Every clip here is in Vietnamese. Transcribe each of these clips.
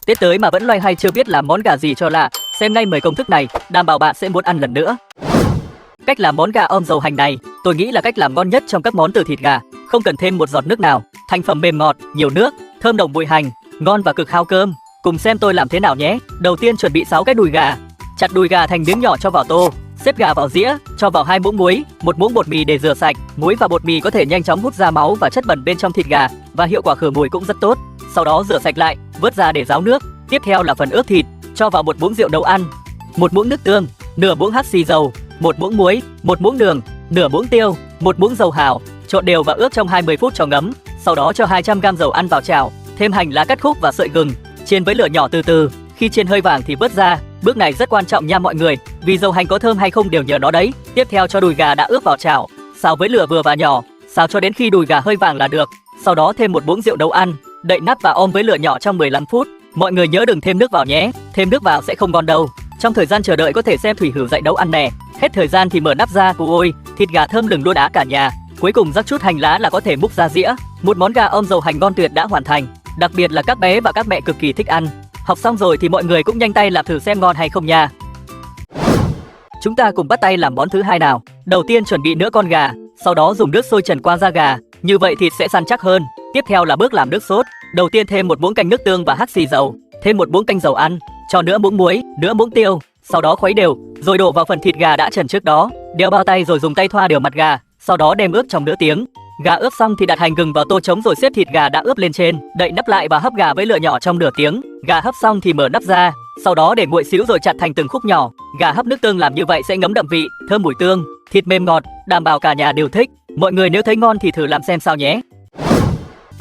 Tết tới mà vẫn loay hoay chưa biết làm món gà gì cho lạ, xem ngay 10 công thức này, đảm bảo bạn sẽ muốn ăn lần nữa. Cách làm món gà om dầu hành này, tôi nghĩ là cách làm ngon nhất trong các món từ thịt gà, không cần thêm một giọt nước nào, thành phẩm mềm ngọt, nhiều nước, thơm nồng mùi hành, ngon và cực hao cơm. Cùng xem tôi làm thế nào nhé. Đầu tiên chuẩn bị 6 cái đùi gà, chặt đùi gà thành miếng nhỏ cho vào tô, xếp gà vào dĩa, cho vào 2 muỗng muối, 1 muỗng bột mì để rửa sạch. Muối và bột mì có thể nhanh chóng hút ra máu và chất bẩn bên trong thịt gà và hiệu quả khử mùi cũng rất tốt. Sau đó rửa sạch lại, vớt ra để ráo nước. Tiếp theo là phần ướp thịt, cho vào 1 muỗng rượu nấu ăn, 1 muỗng nước tương, nửa muỗng hắc xì dầu, 1 muỗng muối, 1 muỗng đường, nửa muỗng tiêu, 1 muỗng dầu hào, trộn đều và ướp trong 20 phút cho ngấm. Sau đó cho 200g dầu ăn vào chảo, thêm hành lá cắt khúc và sợi gừng, chiên với lửa nhỏ từ từ. Khi chiên hơi vàng thì vớt ra. Bước này rất quan trọng nha mọi người, vì dầu hành có thơm hay không đều nhờ nó đấy. Tiếp theo cho đùi gà đã ướp vào chảo, xào với lửa vừa và nhỏ, xào cho đến khi đùi gà hơi vàng là được. Sau đó thêm 1 muỗng rượu nấu ăn, đậy nắp và om với lửa nhỏ trong 15 phút. Mọi người nhớ đừng thêm nước vào nhé, thêm nước vào sẽ không ngon đâu. Trong thời gian chờ đợi có thể xem Thủy Hửu dạy nấu ăn nè. Hết thời gian thì mở nắp ra, ôi, thịt gà thơm lừng luôn á cả nhà. Cuối cùng rắc chút hành lá là có thể múc ra dĩa. Một món gà om dầu hành ngon tuyệt đã hoàn thành, đặc biệt là các bé và các mẹ cực kỳ thích ăn. Học xong rồi thì mọi người cũng nhanh tay làm thử xem ngon hay không nha. Chúng ta cùng bắt tay làm món thứ hai nào. Đầu tiên chuẩn bị nửa con gà, sau đó dùng nước sôi trần qua da gà, như vậy thịt sẽ săn chắc hơn. Tiếp theo là bước làm nước sốt. Đầu tiên thêm 1 muỗng canh nước tương và hắc xì dầu, thêm 1 muỗng canh dầu ăn, cho nửa muỗng muối, nửa muỗng tiêu, sau đó khuấy đều, rồi đổ vào phần thịt gà đã trần trước đó, đeo bao tay rồi dùng tay thoa đều mặt gà, sau đó đem ướp trong nửa tiếng. Gà ướp xong thì đặt hành gừng vào tô trống rồi xếp thịt gà đã ướp lên trên, đậy nắp lại và hấp gà với lửa nhỏ trong nửa tiếng. Gà hấp xong thì mở nắp ra, sau đó để nguội xíu rồi chặt thành từng khúc nhỏ. Gà hấp nước tương làm như vậy sẽ ngấm đậm vị, thơm mùi tương, thịt mềm ngọt, đảm bảo cả nhà đều thích. Mọi người nếu thấy ngon thì thử làm xem sao nhé.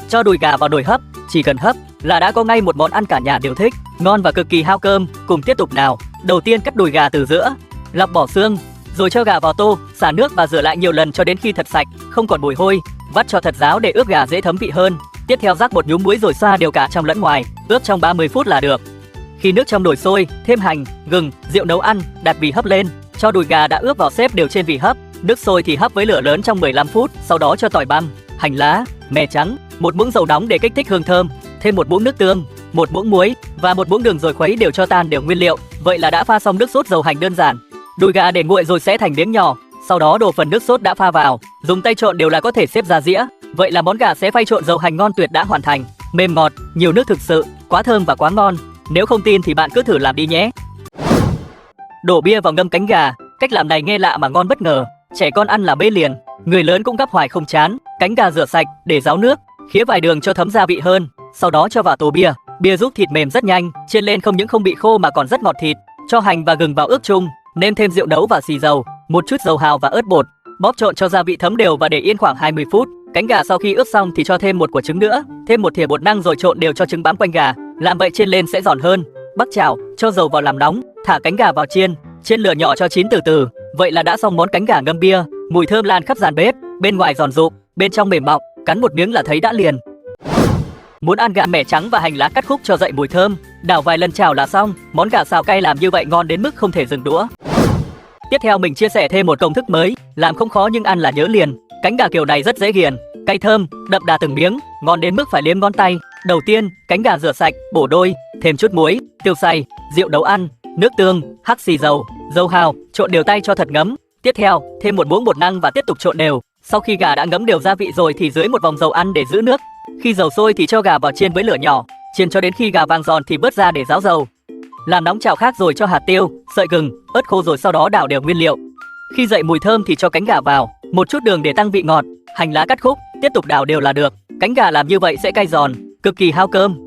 Cho đùi gà vào nồi hấp, chỉ cần hấp là đã có ngay một món ăn cả nhà đều thích, ngon và cực kỳ hao cơm. Cùng tiếp tục nào. Đầu tiên cắt đùi gà từ giữa, lọc bỏ xương, rồi cho gà vào tô, xả nước và rửa lại nhiều lần cho đến khi thật sạch, không còn mùi hôi. Vắt cho thật ráo để ướp gà dễ thấm vị hơn. Tiếp theo rắc một nhúm muối rồi xoa đều cả trong lẫn ngoài, ướp trong 30 phút là được. Khi nước trong nồi sôi, thêm hành, gừng, rượu nấu ăn, đặt vỉ hấp lên, cho đùi gà đã ướp vào xếp đều trên vỉ hấp. Nước sôi thì hấp với lửa lớn trong 15 phút, sau đó cho tỏi băm, hành lá, mè trắng, 1 muỗng dầu nóng để kích thích hương thơm, thêm 1 muỗng nước tương, 1 muỗng muối và 1 muỗng đường rồi khuấy đều cho tan đều nguyên liệu. Vậy là đã pha xong nước sốt dầu hành đơn giản. Đùi gà để nguội rồi xé thành miếng nhỏ, sau đó đổ phần nước sốt đã pha vào, dùng tay trộn đều là có thể xếp ra dĩa. Vậy là món gà xé phay trộn dầu hành ngon tuyệt đã hoàn thành, mềm ngọt, nhiều nước thực sự, quá thơm và quá ngon. Nếu không tin thì bạn cứ thử làm đi nhé. Đổ bia vào ngâm cánh gà, cách làm này nghe lạ mà ngon bất ngờ. Trẻ con ăn là bê liền, người lớn cũng gắp hoài không chán. Cánh gà rửa sạch, để ráo nước, khía vài đường cho thấm gia vị hơn, sau đó cho vào tô bia. Bia giúp thịt mềm rất nhanh, chiên lên không những không bị khô mà còn rất ngọt thịt. Cho hành và gừng vào ướp chung, nêm thêm rượu nấu và xì dầu, một chút dầu hào và ớt bột, bóp trộn cho gia vị thấm đều và để yên khoảng 20 phút. Cánh gà sau khi ướp xong thì cho thêm 1 quả trứng nữa, thêm 1 thìa bột năng rồi trộn đều cho trứng bám quanh gà, làm vậy chiên lên sẽ giòn hơn. Bắc chảo, cho dầu vào làm nóng, thả cánh gà vào chiên, trên lửa nhỏ cho chín từ từ. Vậy là đã xong món cánh gà ngâm bia, mùi thơm lan khắp gian bếp, bên ngoài giòn rụm, bên trong mềm mọng, cắn một miếng là thấy đã liền. Muốn ăn gà mẻ trắng và hành lá cắt khúc cho dậy mùi thơm, đảo vài lần chảo là xong. Món gà xào cay làm như vậy ngon đến mức không thể dừng đũa. Tiếp theo mình chia sẻ thêm một công thức mới, làm không khó nhưng ăn là nhớ liền. Cánh gà kiểu này rất dễ ghiền, cay thơm, đậm đà từng miếng, ngon đến mức phải liếm ngón tay. Đầu tiên, cánh gà rửa sạch, bổ đôi, thêm chút muối, tiêu xay, rượu nấu ăn, nước tương, hắc xì dầu, dầu hào, trộn đều tay cho thật ngấm. Tiếp theo, thêm 1 muỗng bột năng và tiếp tục trộn đều. Sau khi gà đã ngấm đều gia vị rồi thì dưới một vòng dầu ăn để giữ nước. Khi dầu sôi thì cho gà vào chiên với lửa nhỏ, chiên cho đến khi gà vàng giòn thì vớt ra để ráo dầu. Làm nóng chảo khác rồi cho hạt tiêu, sợi gừng, ớt khô rồi sau đó đảo đều nguyên liệu. Khi dậy mùi thơm thì cho cánh gà vào, một chút đường để tăng vị ngọt, hành lá cắt khúc, tiếp tục đảo đều là được. Cánh gà làm như vậy sẽ cay giòn, cực kỳ hao cơm.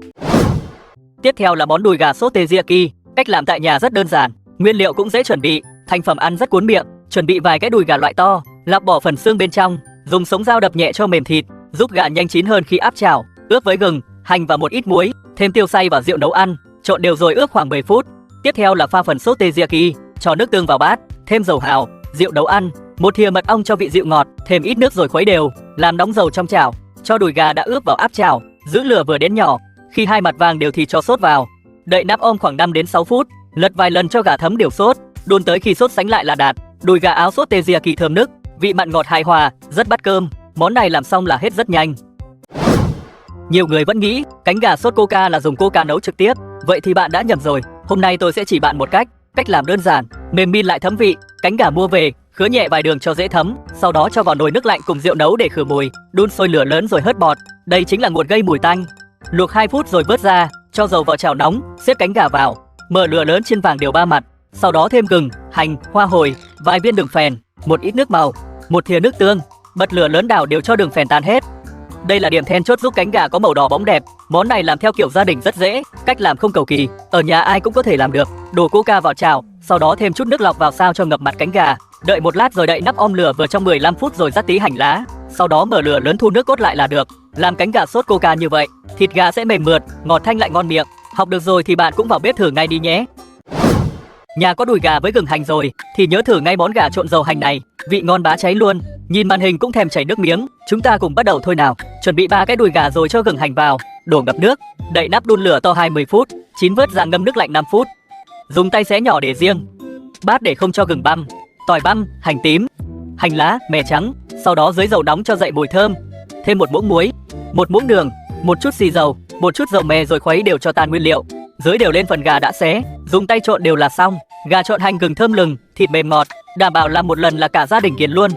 Tiếp theo là món đùi gà sốt teriyaki. Cách làm tại nhà rất đơn giản, nguyên liệu cũng dễ chuẩn bị, thành phẩm ăn rất cuốn miệng. Chuẩn bị vài cái đùi gà loại to, lọc bỏ phần xương bên trong, dùng sống dao đập nhẹ cho mềm thịt, giúp gà nhanh chín hơn khi áp chảo. Ướp với gừng, hành và một ít muối, thêm tiêu xay và rượu nấu ăn, trộn đều rồi ướp khoảng 10 phút. Tiếp theo là pha phần sốt teriyaki, cho nước tương vào bát, thêm dầu hào, rượu nấu ăn, 1 thìa mật ong cho vị dịu ngọt, thêm ít nước rồi khuấy đều, làm nóng dầu trong chảo, cho đùi gà đã ướp vào áp chảo, giữ lửa vừa đến nhỏ. Khi hai mặt vàng đều thì cho sốt vào, đậy nắp om khoảng 5 đến 6 phút, lật vài lần cho gà thấm đều sốt, đun tới khi sốt sánh lại là đạt. Đùi gà áo sốt teriyaki thơm nức, vị mặn ngọt hài hòa, rất bắt cơm. Món này làm xong là hết rất nhanh. Nhiều người vẫn nghĩ cánh gà sốt coca là dùng coca nấu trực tiếp. Vậy thì bạn đã nhầm rồi. Hôm nay tôi sẽ chỉ bạn một cách làm đơn giản, mềm min lại thấm vị. Cánh gà mua về, khứa nhẹ vài đường cho dễ thấm, sau đó cho vào nồi nước lạnh cùng rượu nấu để khử mùi, đun sôi lửa lớn rồi hớt bọt. Đây chính là nguồn gây mùi tanh. Luộc 2 phút rồi vớt ra, cho dầu vào chảo nóng, xếp cánh gà vào, mở lửa lớn chiên vàng đều 3 mặt, sau đó thêm gừng, hành, hoa hồi, vài viên đường phèn, một ít nước màu, một thìa nước tương, bật lửa lớn đảo đều cho đường phèn tan hết. Đây là điểm then chốt giúp cánh gà có màu đỏ bóng đẹp. Món này làm theo kiểu gia đình rất dễ, cách làm không cầu kỳ, ở nhà ai cũng có thể làm được. Đổ coca vào chảo, sau đó thêm chút nước lọc vào sao cho ngập mặt cánh gà. Đợi một lát rồi đậy nắp om lửa vừa trong 15 phút rồi rắc tí hành lá, sau đó mở lửa lớn thu nước cốt lại là được. Làm cánh gà sốt coca như vậy, thịt gà sẽ mềm mượt, ngọt thanh lại ngon miệng. Học được rồi thì bạn cũng vào bếp thử ngay đi nhé. Nhà có đùi gà với gừng hành rồi thì nhớ thử ngay món gà trộn dầu hành này, vị ngon bá cháy luôn. Nhìn màn hình cũng thèm chảy nước miếng. Chúng ta cùng bắt đầu thôi nào. Chuẩn bị 3 cái đùi gà rồi cho gừng hành vào, đổ ngập nước, đậy nắp đun lửa to 20 phút, chín vớt ra ngâm nước lạnh 5 phút. Dùng tay xé nhỏ để riêng. Bát để không cho gừng băm, tỏi băm, hành tím, hành lá, mè trắng, sau đó dưới dầu nóng cho dậy mùi thơm. Thêm 1 muỗng muối, 1 muỗng đường, một chút xì dầu, một chút dầu mè rồi khuấy đều cho tan nguyên liệu. Rưới đều lên phần gà đã xé, dùng tay trộn đều là xong. Gà trộn hành gừng thơm lừng, thịt mềm ngọt, đảm bảo làm một lần là cả gia đình nghiền luôn.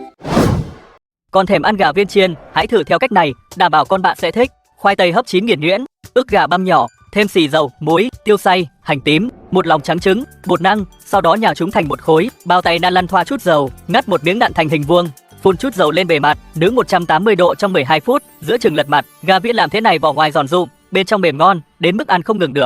Còn thèm ăn gà viên chiên, hãy thử theo cách này, đảm bảo con bạn sẽ thích. Khoai tây hấp chín nghiền nhuyễn, ức gà băm nhỏ, thêm xì dầu, muối, tiêu xay, hành tím, một lòng trắng trứng, bột năng, sau đó nhào chúng thành một khối, bao tay nan lăn thoa chút dầu, ngắt một miếng đạn thành hình vuông, phun chút dầu lên bề mặt, nướng 180 độ trong 12 phút, giữa chừng lật mặt. Gà viên làm thế này vỏ ngoài giòn rụm, bên trong mềm ngon, đến mức ăn không ngừng được.